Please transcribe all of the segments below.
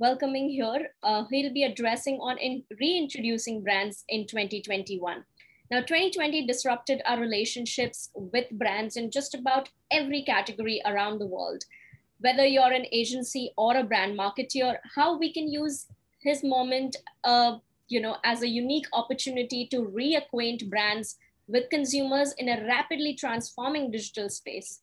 welcoming here. He'll be addressing on reintroducing brands in 2021. Now, 2020 disrupted our relationships with brands in just about every category around the world. Whether you're an agency or a brand marketeer, how we can use his moment, as a unique opportunity to reacquaint brands with consumers in a rapidly transforming digital space.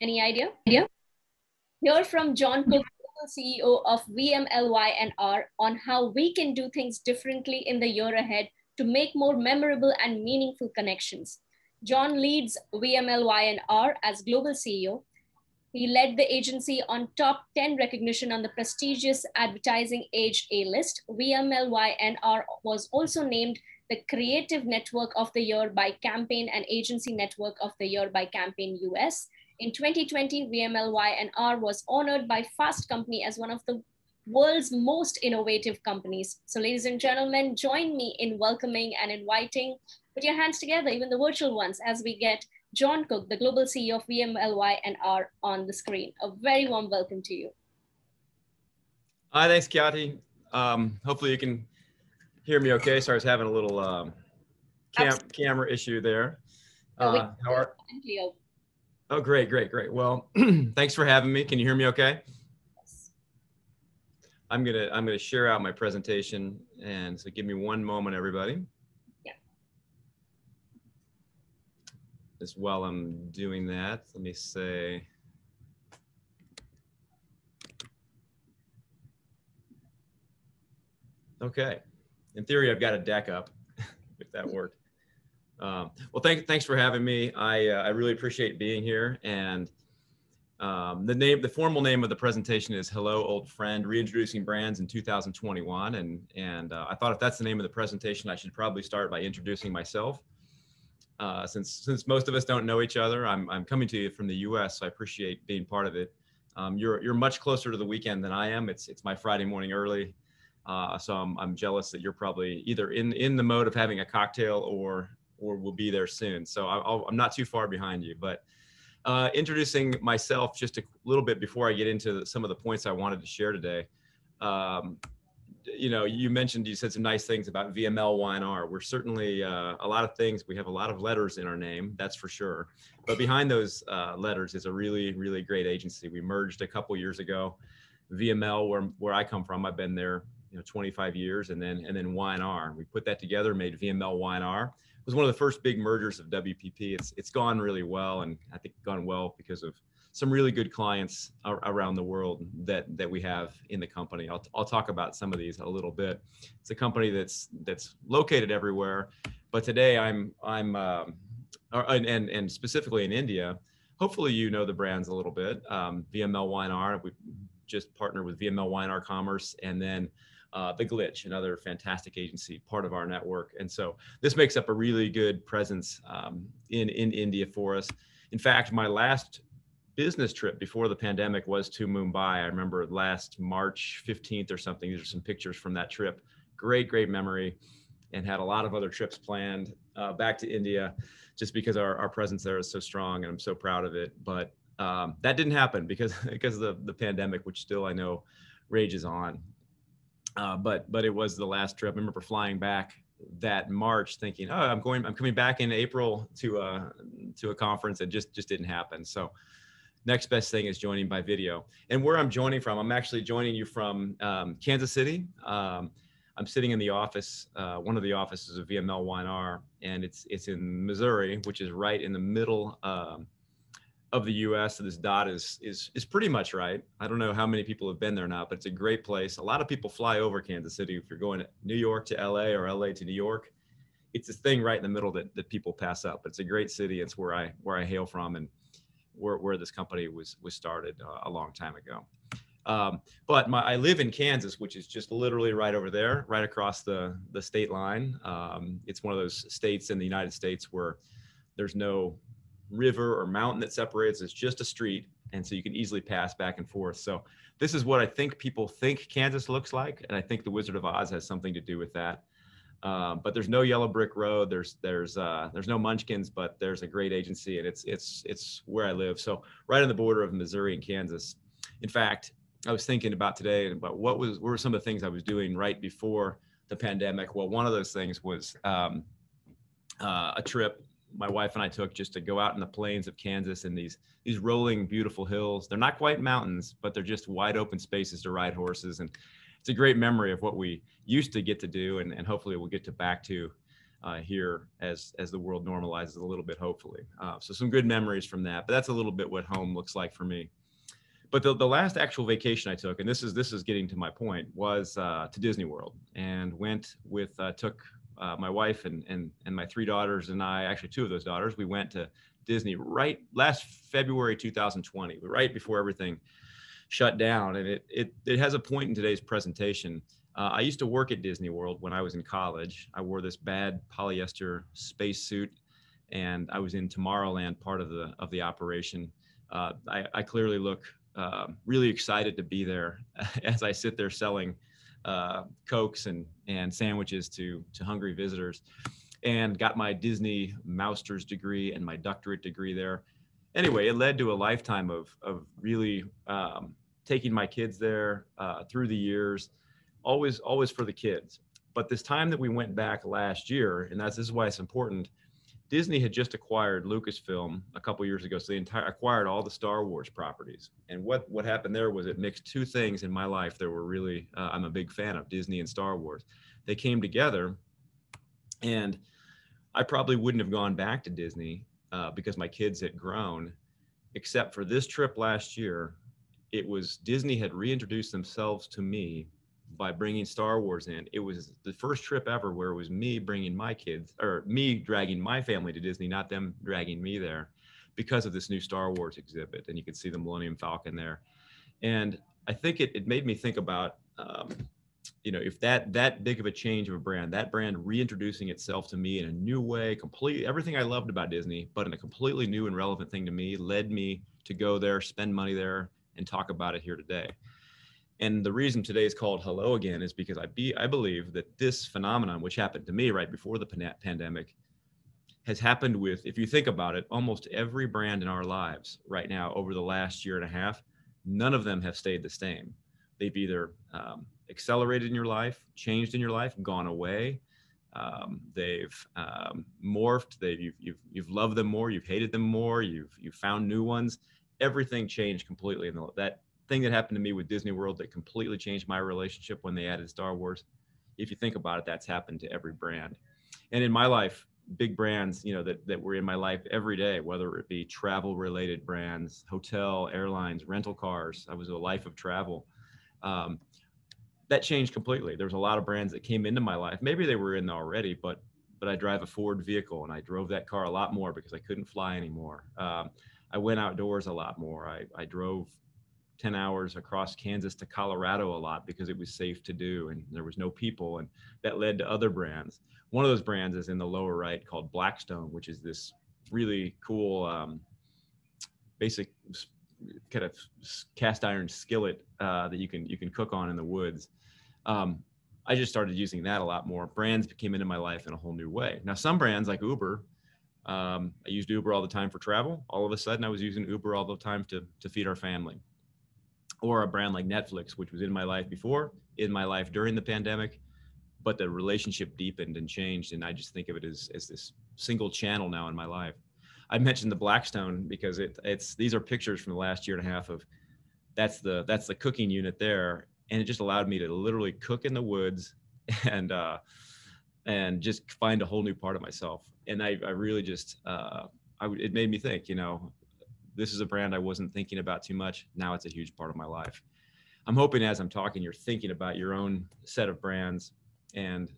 Any idea? Hear from John Cook, CEO of VMLY&R, on how we can do things differently in the year ahead to make more memorable and meaningful connections. John leads VMLY&R as global CEO. He led the agency on top 10 recognition on the prestigious Advertising Age A-list. VMLY&R was also named the Creative Network of the Year by Campaign and Agency Network of the Year by Campaign US. In 2020, VMLY&R was honored by Fast Company as one of the world's most innovative companies. So ladies and gentlemen, join me in welcoming and inviting, put your hands together, even the virtual ones, as we get John Cook, the global CEO of VMLY&R, on the screen. A very warm welcome to you. Hi, thanks, Khyati. Hopefully you can hear me okay. Sorry, I was having a little camera issue there. How are you? Oh, great. Well, thanks for having me. Can you hear me okay? Yes. I'm gonna share out my presentation, and so give me one moment, everybody. Yeah. Just while I'm doing that, let me say. Okay. In theory, I've got a deck up, if that worked. Well, thanks for having me. I really appreciate being here. And the formal name of the presentation is "Hello, Old Friend: Reintroducing Brands in 2021." And I thought if that's the name of the presentation, I should probably start by introducing myself. Since most of us don't know each other, I'm coming to you from the U.S., so I appreciate being part of it. You're much closer to the weekend than I am. It's my Friday morning early. So I'm jealous that you're probably either in the mode of having a cocktail or will be there soon. So I'm not too far behind you, but introducing myself just a little bit before I get into some of the points I wanted to share today. You said some nice things about VMLY&R. We're certainly a lot of things. We have a lot of letters in our name, that's for sure. But behind those letters is a really, really great agency. We merged a couple years ago. VML, where I come from, I've been there 25 years, and then Y&R. We put that together, made VMLY&R. It was one of the first big mergers of WPP. It's gone really well, and I think gone well because of some really good clients around the world that we have in the company. I'll talk about some of these a little bit. It's a company that's located everywhere, but today and specifically in India. Hopefully you know the brands a little bit. VMLY&R. We just partnered with VMLY&R Commerce, and then The Glitch, another fantastic agency, part of our network. And so this makes up a really good presence in India for us. In fact, my last business trip before the pandemic was to Mumbai. I remember last March 15th or something. These are some pictures from that trip. Great memory, and had a lot of other trips planned back to India just because our presence there is so strong, and I'm so proud of it. But that didn't happen because of the pandemic, which still I know rages on. But it was the last trip. I remember flying back that March thinking, oh, I'm coming back in April to a conference, and just didn't happen. So next best thing is joining by video. And where I'm joining from, I'm actually joining you from Kansas City. I'm sitting in the office, one of the offices of VMLY&R, and it's in Missouri, which is right in the middle of the U.S. So this dot is pretty much right. I don't know how many people have been there now, but it's a great place. A lot of people fly over Kansas City. If you're going to New York to LA or LA to New York, it's this thing right in the middle that people pass up. But it's a great city. It's where I hail from, and where this company was started a long time ago. But I live in Kansas, which is just literally right over there, right across the state line. It's one of those states in the United States where there's no river or mountain that separates. It's just a street, and so you can easily pass back and forth. So this is what I think people think Kansas looks like, and I think the Wizard of Oz has something to do with that. But there's no yellow brick road. There's no munchkins, but there's a great agency, and it's where I live. So right on the border of Missouri and Kansas. In fact, I was thinking about today and about what were some of the things I was doing right before the pandemic. Well, one of those things was a trip my wife and I took just to go out in the plains of Kansas and these rolling, beautiful hills. They're not quite mountains, but they're just wide open spaces to ride horses. And it's a great memory of what we used to get to do, and hopefully we'll get to back to here as the world normalizes a little bit, hopefully. So some good memories from that, but that's a little bit what home looks like for me. But the last actual vacation I took, and this is getting to my point, was to Disney World, and went with took my wife and my three daughters and I, actually two of those daughters. We went to Disney right last February 2020, right before everything shut down. And it has a point in today's presentation. I used to work at Disney World when I was in college. I wore this bad polyester spacesuit, and I was in Tomorrowland, part of the operation. I clearly look really excited to be there as I sit there selling Cokes and sandwiches to hungry visitors, and got my Disney Mouster's degree and my doctorate degree there. Anyway, it led to a lifetime of really taking my kids there through the years, always for the kids. But this time that we went back last year, and this is why it's important, Disney had just acquired Lucasfilm a couple years ago, so they acquired all the Star Wars properties. And what happened there was it mixed two things in my life that were really, I'm a big fan of, Disney and Star Wars. They came together, and I probably wouldn't have gone back to Disney because my kids had grown, except for this trip last year. It was Disney had reintroduced themselves to me by bringing Star Wars in. It was the first trip ever where it was me bringing my kids, or me dragging my family to Disney, not them dragging me there, because of this new Star Wars exhibit. And you could see the Millennium Falcon there. And I think it made me think about, if that big of a change of a brand, that brand reintroducing itself to me in a new way, completely everything I loved about Disney, but in a completely new and relevant thing to me, led me to go there, spend money there, and talk about it here today. And the reason today is called Hello Again is because I believe that this phenomenon, which happened to me right before the pandemic, has happened with, if you think about it, almost every brand in our lives right now over the last year and a half. None of them have stayed the same. They've either accelerated in your life, changed in your life, gone away. They've morphed. You've loved them more, you've hated them more, you've found new ones. Everything changed completely. And that thing that happened to me with Disney World that completely changed my relationship when they added Star Wars, if you think about it, that's happened to every brand. And in my life, big brands, that were in my life every day, whether it be travel related brands, hotel, airlines, rental cars. I was a life of travel. That changed completely. There's a lot of brands that came into my life. Maybe they were in already, but I drive a Ford vehicle, and I drove that car a lot more because I couldn't fly anymore. I went outdoors a lot more. I drove 10 hours across Kansas to Colorado a lot because it was safe to do and there was no people, and that led to other brands. One of those brands is in the lower right called Blackstone, which is this really cool basic kind of cast iron skillet that you can cook on in the woods. I just started using that a lot more. Brands came into my life in a whole new way. Now, some brands like Uber, I used Uber all the time for travel. All of a sudden I was using Uber all the time to feed our family. Or a brand like Netflix, which was in my life before, in my life during the pandemic, but the relationship deepened and changed. And I just think of it as this single channel now in my life. I mentioned the Blackstone because these are pictures from the last year and a half of that's the cooking unit there. And it just allowed me to literally cook in the woods and just find a whole new part of myself. And I really just, it made me think, this is a brand I wasn't thinking about too much. Now it's a huge part of my life. I'm hoping as I'm talking, you're thinking about your own set of brands and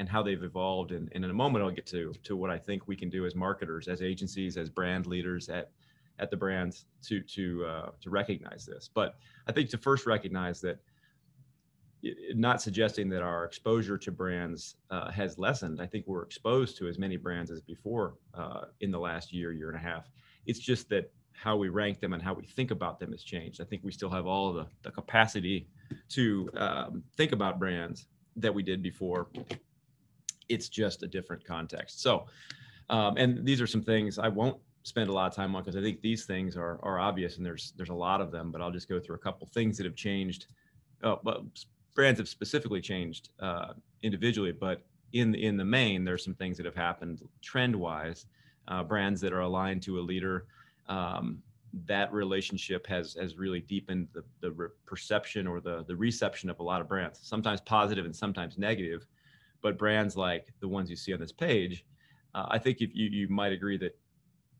how they've evolved. And in a moment, I'll get to what I think we can do as marketers, as agencies, as brand leaders at the brands to recognize this. But I think to first recognize that, not suggesting that our exposure to brands has lessened. I think we're exposed to as many brands as before in the last year and a half. It's just that how we rank them and how we think about them has changed. I think we still have all of the capacity to think about brands that we did before. It's just a different context. So, and these are some things I won't spend a lot of time on, because I think these things are obvious, and there's a lot of them, but I'll just go through a couple things that have changed. But brands have specifically changed individually, but in the main, there's some things that have happened trend wise. Brands that are aligned to a leader, that relationship has really deepened the perception or the reception of a lot of brands, sometimes positive and sometimes negative. But brands like the ones you see on this page, I think if you might agree that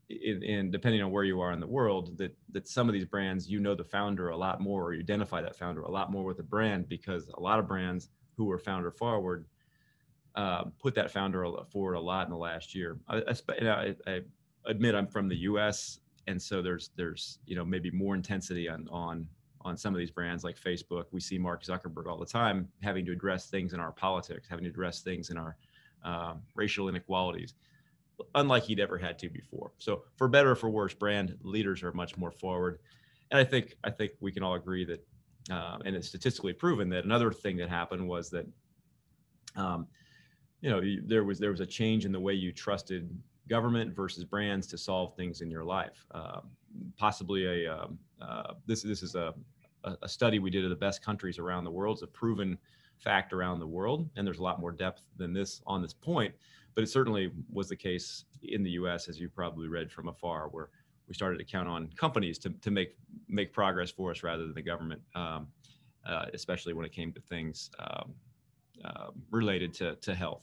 in depending on where you are in the world, that some of these brands, the founder a lot more, or you identify that founder a lot more with the brand, because a lot of brands who were founder forward put that founder forward a lot in the last year. I admit I'm from the U.S., and so there's maybe more intensity on some of these brands like Facebook. We see Mark Zuckerberg all the time having to address things in our politics, having to address things in our racial inequalities, unlike he'd ever had to before. So for better or for worse, brand leaders are much more forward. And I think we can all agree that, and it's statistically proven, that another thing that happened was that, there was a change in the way you trusted government versus brands to solve things in your life. Possibly this is a study we did of the best countries around the world. It's a proven fact around the world, and there's a lot more depth than this on this point, but it certainly was the case in the US, as you probably read from afar, where we started to count on companies to make progress for us rather than the government, especially when it came to things related to health.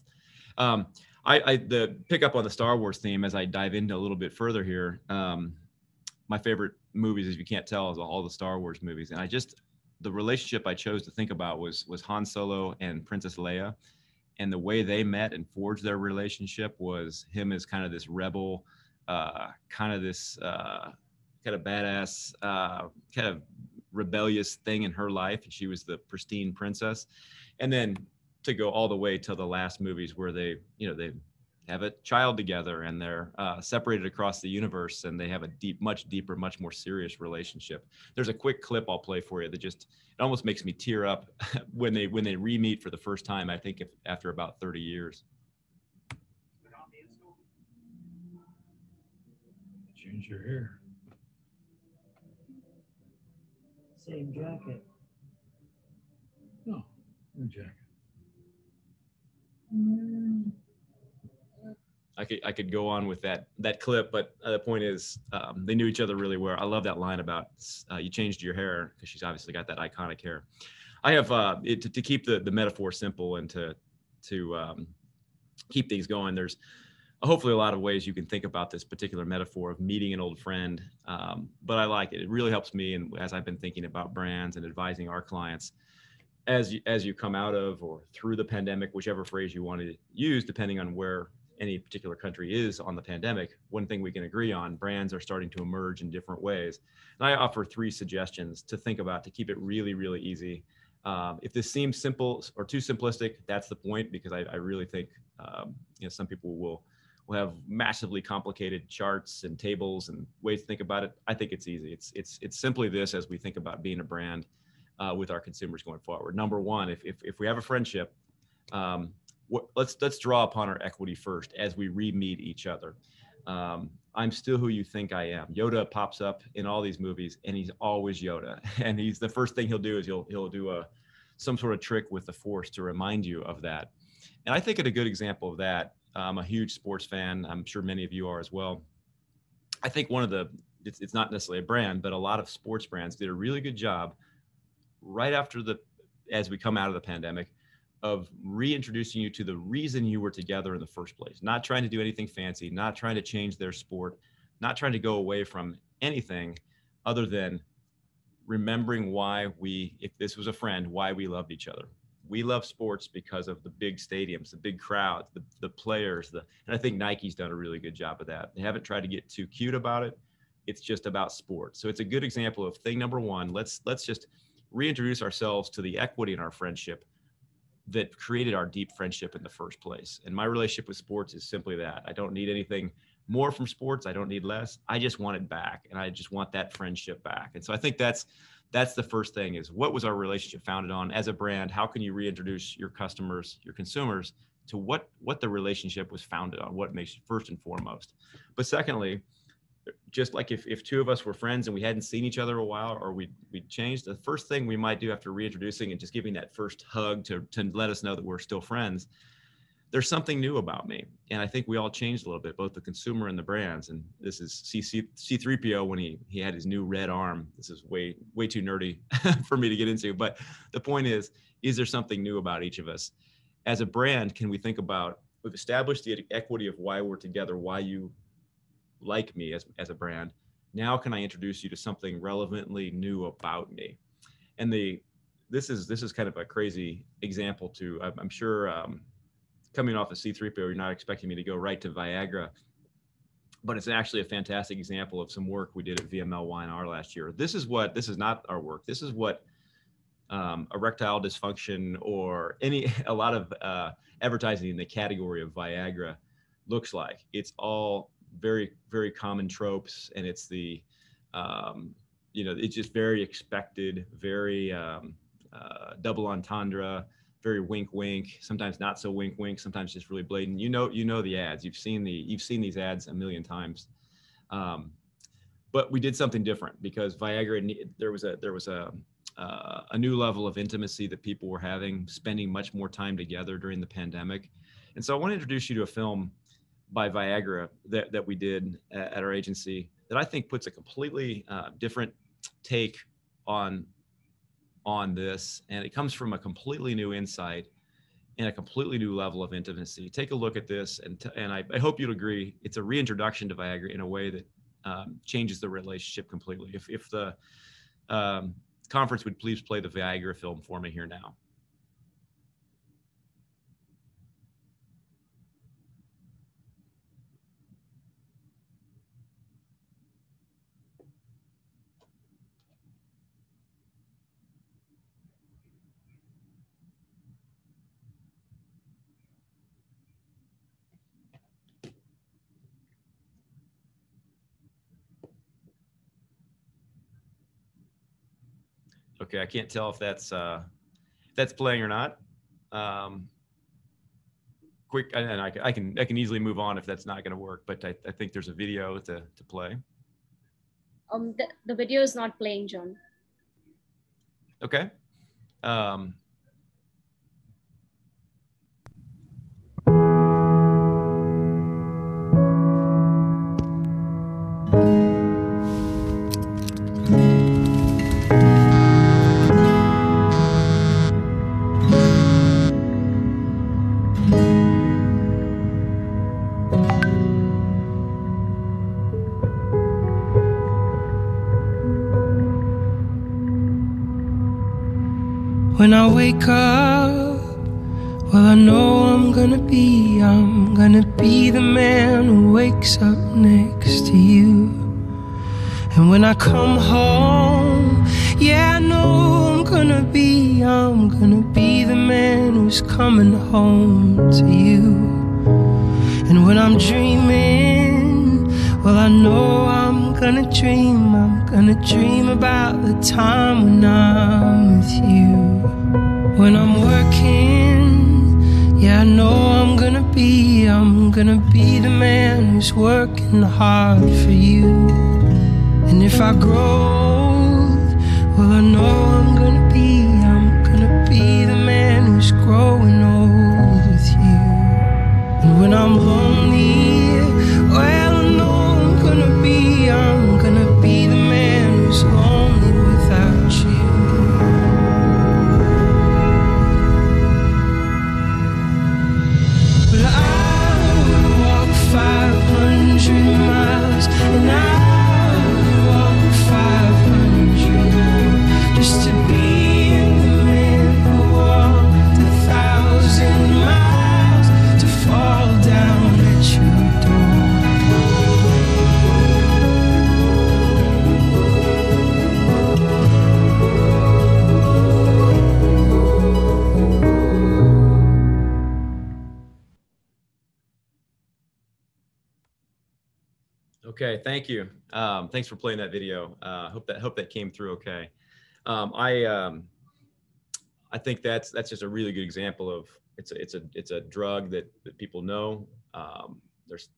The pick up on the Star Wars theme as I dive into a little bit further here. My favorite movies, as you can't tell, is all the Star Wars movies, and the relationship I chose to think about was Han Solo and Princess Leia, and the way they met and forged their relationship was him as kind of this rebel, kind of badass, kind of rebellious thing in her life, and she was the pristine princess, and then to go all the way to the last movies where they have a child together, and they're separated across the universe, and they have a much deeper, much more serious relationship. There's a quick clip I'll play for you that it almost makes me tear up when they re-meet for the first time, I think after about 30 years. Change your hair. Same jacket. No, new jacket. I could go on with that clip, but the point is, they knew each other really well. I love that line about you changed your hair, because she's obviously got that iconic hair. I have to keep the metaphor simple and to keep things going. There's hopefully a lot of ways you can think about this particular metaphor of meeting an old friend, but I like it. It really helps me, and as I've been thinking about brands and advising our clients, as you come out of or through the pandemic, whichever phrase you want to use, depending on where any particular country is on the pandemic, one thing we can agree on, brands are starting to emerge in different ways. And I offer 3 suggestions to think about to keep it really, really easy. If this seems simple or too simplistic, that's the point, because I really think some people will have massively complicated charts and tables and ways to think about it. I think it's easy. It's simply this as we think about being a brand with our consumers going forward. Number one, if we have a friendship, let's draw upon our equity first as we re-meet each other. I'm still who you think I am. Yoda pops up in all these movies, and he's always Yoda. And he's the first thing he'll do is he'll do some sort of trick with the Force to remind you of that. And I think a good example of that, I'm a huge sports fan. I'm sure many of you are as well. I think it's not necessarily a brand, but a lot of sports brands did a really good job right after as we come out of the pandemic, of reintroducing you to the reason you were together in the first place. Not trying to do anything fancy, not trying to change their sport, not trying to go away from anything other than remembering why if this was a friend, why we loved each other. We love sports because of the big stadiums, the big crowds, the players, and I think Nike's done a really good job of that. They haven't tried to get too cute about it. It's just about sports. So it's a good example of thing number one. Let's just reintroduce ourselves to the equity in our friendship that created our deep friendship in the first place. And my relationship with sports is simply that. I don't need anything more from sports. I don't need less. I just want it back. And I just want that friendship back. And so I think that's the first thing, is what was our relationship founded on as a brand? How can you reintroduce your customers, your consumers, to what the relationship was founded on, what makes you first and foremost. But secondly, just like if two of us were friends and we hadn't seen each other a while, or we changed, the first thing we might do after reintroducing and just giving that first hug to let us know that we're still friends, there's something new about me. And I think we all changed a little bit, both the consumer and the brands. And this is C3PO when he had his new red arm. This is way too nerdy for me to get into. But the point is there something new about each of us? As a brand, can we think about, we've established the equity of why we're together, why you like me as a brand. Now can I introduce you to something relevantly new about me? And this is kind of a crazy example too. I'm sure coming off of C3PO, you're not expecting me to go right to Viagra, but it's actually a fantastic example of some work we did at VML Y&R last year. This is not our work. This is what erectile dysfunction or a lot of advertising in the category of Viagra looks like. It's all very, very common tropes, and it's the, it's just very expected, very double entendre, very wink wink, sometimes not so wink wink, sometimes just really blatant. You know the ads. You've seen these ads a million times. But we did something different because Viagra, there was a new level of intimacy that people were having, spending much more time together during the pandemic. And so I want to introduce you to a film by Viagra that we did at our agency that I think puts a completely different take on this. And it comes from a completely new insight and a completely new level of intimacy. Take a look at this, and I hope you'll agree, it's a reintroduction to Viagra in a way that changes the relationship completely. If the conference would please play the Viagra film for me here now. Okay, I can't tell if that's playing or not. Quick, and I can easily move on if that's not going to work. But I think there's a video to play. The video is not playing, John. Okay. When I wake up, well, I know I'm gonna be the man who wakes up next to you. And when I come home, yeah, I know I'm gonna be the man who's coming home to you. And when I'm dreaming, well, I know I'm gonna dream about the time when I'm with you. When I'm working, yeah, I know I'm gonna be the man who's working hard for you. And if I grow old, well, I know I'm gonna be the man who's growing old with you. And when I'm lonely, well, I know I'm gonna be the man who's lonely without you. But I would walk 500 miles, and I would walk 500 more, just to be the man who walked 1,000 miles to fall down at your door. Okay, thank you. Thanks for playing that video. Hope that came through okay. I think that's just a really good example of it's a drug that people know. There's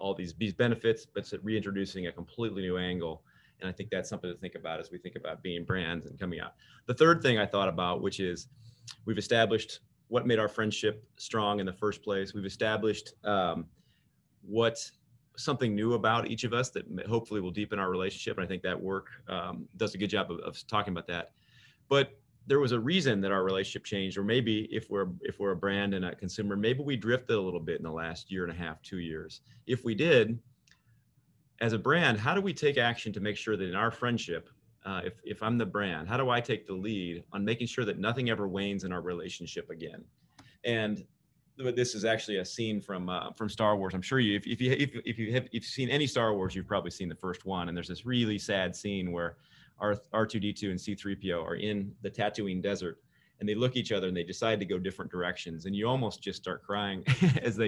all these benefits, but it's reintroducing a completely new angle. And I think that's something to think about as we think about being brands and coming out. The third thing I thought about, which is we've established what made our friendship strong in the first place. We've established what something new about each of us that hopefully will deepen our relationship. And I think that work does a good job of talking about that. But there was a reason that our relationship changed, or maybe if we're a brand and a consumer, maybe we drifted a little bit in the last year and a half, 2 years. If we did, as a brand, how do we take action to make sure that in our friendship, if I'm the brand, how do I take the lead on making sure that nothing ever wanes in our relationship again? And this is actually a scene from Star Wars. I'm sure if you've seen any Star Wars, you've probably seen the first one. And there's this really sad scene where R2-D2 and C-3PO are in the Tatooine desert, and they look at each other and they decide to go different directions. And you almost just start crying as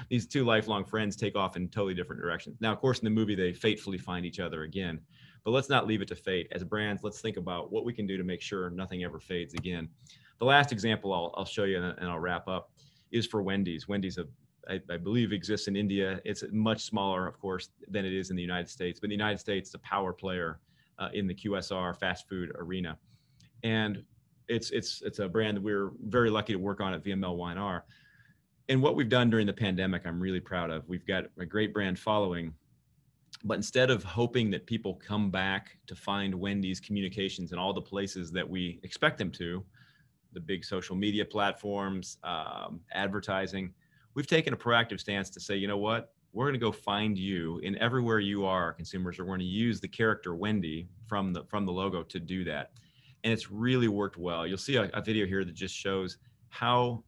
these two lifelong friends take off in totally different directions. Now, of course, in the movie, they fatefully find each other again, but let's not leave it to fate. As brands, let's think about what we can do to make sure nothing ever fades again. The last example I'll show you and I'll wrap up is for Wendys. Wendys, I believe, exists in India. It's much smaller, of course, than it is in the United States, but in the United States, it's a power player in the QSR fast food arena. And it's a brand that we're very lucky to work on at VML-Y&R. And what we've done during the pandemic, I'm really proud of. We've got a great brand following, but instead of hoping that people come back to find Wendys communications in all the places that we expect them to, the big social media platforms, advertising, we've taken a proactive stance to say, you know what? We're going to go find you in everywhere you are, consumers, or we're going to use the character Wendy from the logo to do that. And it's really worked well. You'll see a video here that just shows how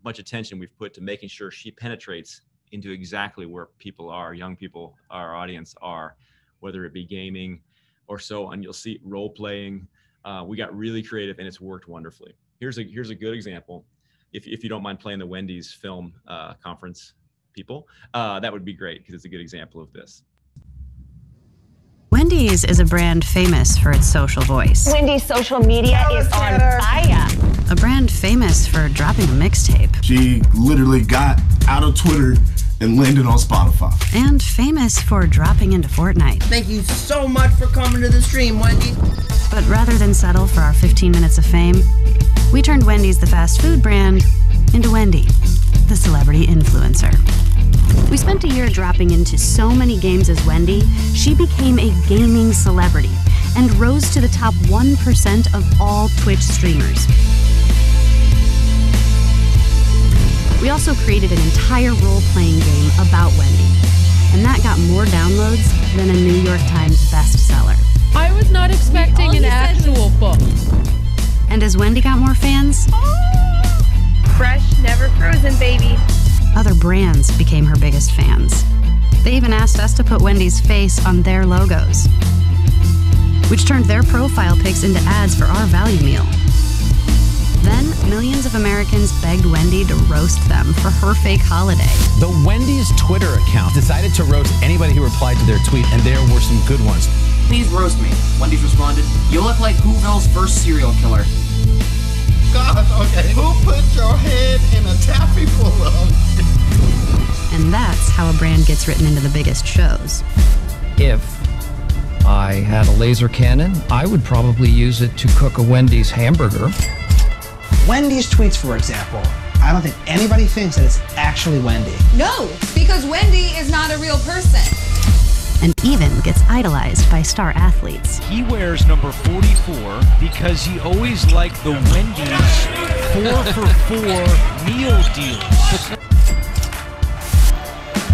much attention we've put to making sure she penetrates into exactly where people are, young people, our audience are, whether it be gaming or so on. You'll see role playing. We got really creative and it's worked wonderfully. Here's a good example. If you don't mind playing the Wendys film conference people, that would be great because it's a good example of this. Wendys is a brand famous for its social voice. Wendy's social media is on fire. A brand famous for dropping a mixtape. She literally got out of Twitter and landed on Spotify. And famous for dropping into Fortnite. Thank you so much for coming to the stream, Wendy. But rather than settle for our 15 minutes of fame, we turned Wendys, the fast food brand, into Wendy, the celebrity influencer. We spent a year dropping into so many games as Wendy, she became a gaming celebrity and rose to the top 1% of all Twitch streamers. We also created an entire role-playing game about Wendy, and that got more downloads than a New York Times bestseller. I was not expecting an actual book. And as Wendy got more fans, Fresh, never frozen, baby. other brands became her biggest fans. They even asked us to put Wendy's face on their logos, which turned their profile pics into ads for our value meal. Then, millions of Americans begged Wendy to roast them for her fake holiday. The Wendy's Twitter account decided to roast anybody who replied to their tweet, and there were some good ones. Please roast me. Wendy's responded, "You look like Whoville's first serial killer." God, okay. Who put your head in a taffy full of? And that's how a brand gets written into the biggest shows. If I had a laser cannon, I would probably use it to cook a Wendy's hamburger. Wendy's tweets, for example, I don't think anybody thinks that it's actually Wendy. No, because Wendy is not a real person. And even gets idolized by star athletes. He wears number 44 because he always liked the Wendy's 4-for-4 meal deals.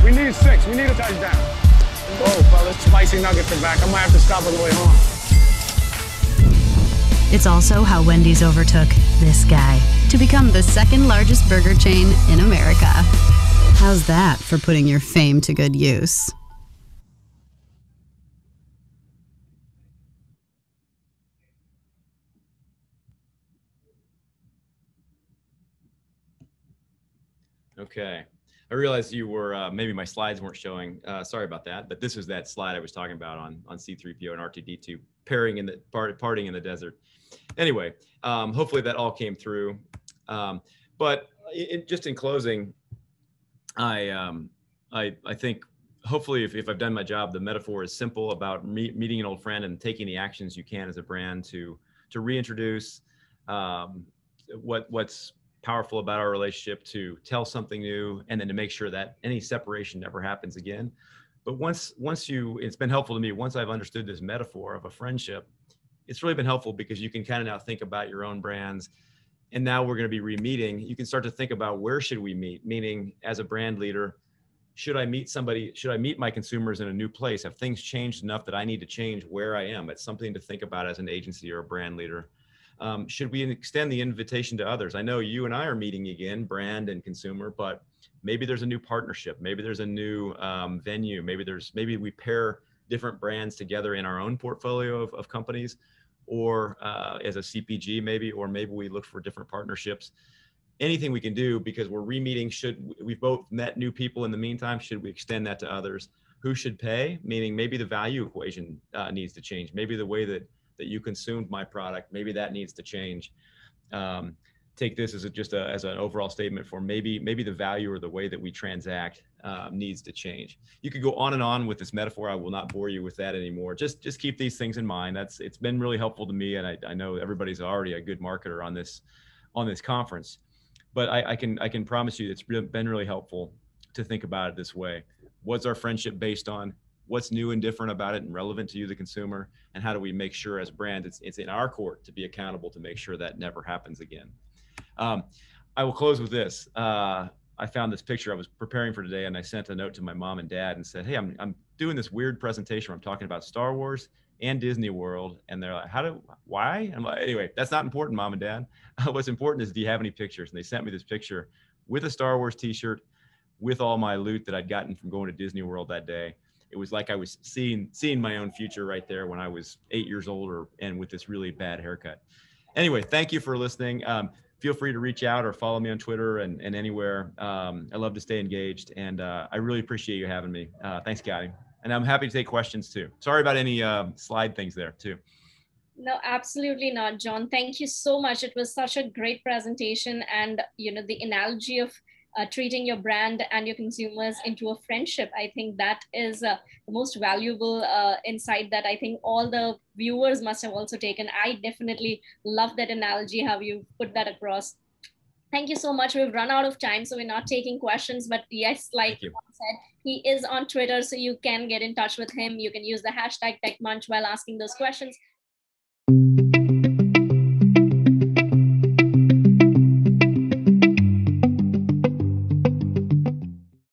We need 6. We need a touchdown. Oh, fellas, spicy nuggets are back. I might have to stop on the way home. It's also how Wendy's overtook this guy to become the second largest burger chain in America. How's that for putting your fame to good use? Okay. I realized you were, maybe my slides weren't showing. Sorry about that, but this was that slide I was talking about on C-3PO and R2-D2 partying in the desert. Anyway, hopefully that all came through. But just in closing, I think hopefully if I've done my job, the metaphor is simple about meeting an old friend and taking the actions you can as a brand to reintroduce what's powerful about our relationship, to tell something new, and then to make sure that any separation never happens again. But it's been helpful to me, once I've understood this metaphor of a friendship, it's really been helpful because you can kind of now think about your own brands. And now we're going to be re-meeting. You can start to think about, where should we meet? Meaning, as a brand leader, should I meet my consumers in a new place? Have things changed enough that I need to change where I am? It's something to think about as an agency or a brand leader. Should we extend the invitation to others? I know you and I are meeting again, brand and consumer, but maybe there's a new partnership. Maybe there's a new venue. Maybe we pair different brands together in our own portfolio of companies, or as a CPG maybe, or maybe we look for different partnerships. Anything we can do, because we're re-meeting. We've both met new people in the meantime, should we extend that to others? Who should pay? Meaning, maybe the value equation needs to change. Maybe the way that you consumed my product, maybe that needs to change. Take this as as an overall statement for maybe the value or the way that we transact needs to change. You could go on and on with this metaphor. I will not bore you with that anymore. Just keep these things in mind. It's been really helpful to me, and I know everybody's already a good marketer on this conference. But I can promise you it's been really helpful to think about it this way. What's our friendship based on? What's new and different about it and relevant to you, the consumer? And how do we make sure as brands it's in our court to be accountable to make sure that never happens again? I will close with this. I found this picture. I was preparing for today, and I sent a note to my mom and dad and said, hey, I'm doing this weird presentation where I'm talking about Star Wars and Disney World. And they're like, why? I'm like, anyway, that's not important, Mom and Dad. What's important is, do you have any pictures? And they sent me this picture with a Star Wars t-shirt, with all my loot that I'd gotten from going to Disney World that day. It was like I was seeing my own future right there when I was 8 years old, and with this really bad haircut. Anyway, thank you for listening. Feel free to reach out or follow me on Twitter and anywhere. I love to stay engaged, and I really appreciate you having me. Thanks, Scotty. And I'm happy to take questions too. Sorry about any slide things there too. No, absolutely not, John. Thank you so much. It was such a great presentation, and the analogy of treating your brand and your consumers into a friendship. I think that is the most valuable insight that I think all the viewers must have also taken. I definitely love that analogy, how you put that across. Thank you so much. We've run out of time, so we're not taking questions, but yes, like John said, he is on Twitter, so you can get in touch with him. You can use the hashtag Techmanch while asking those questions.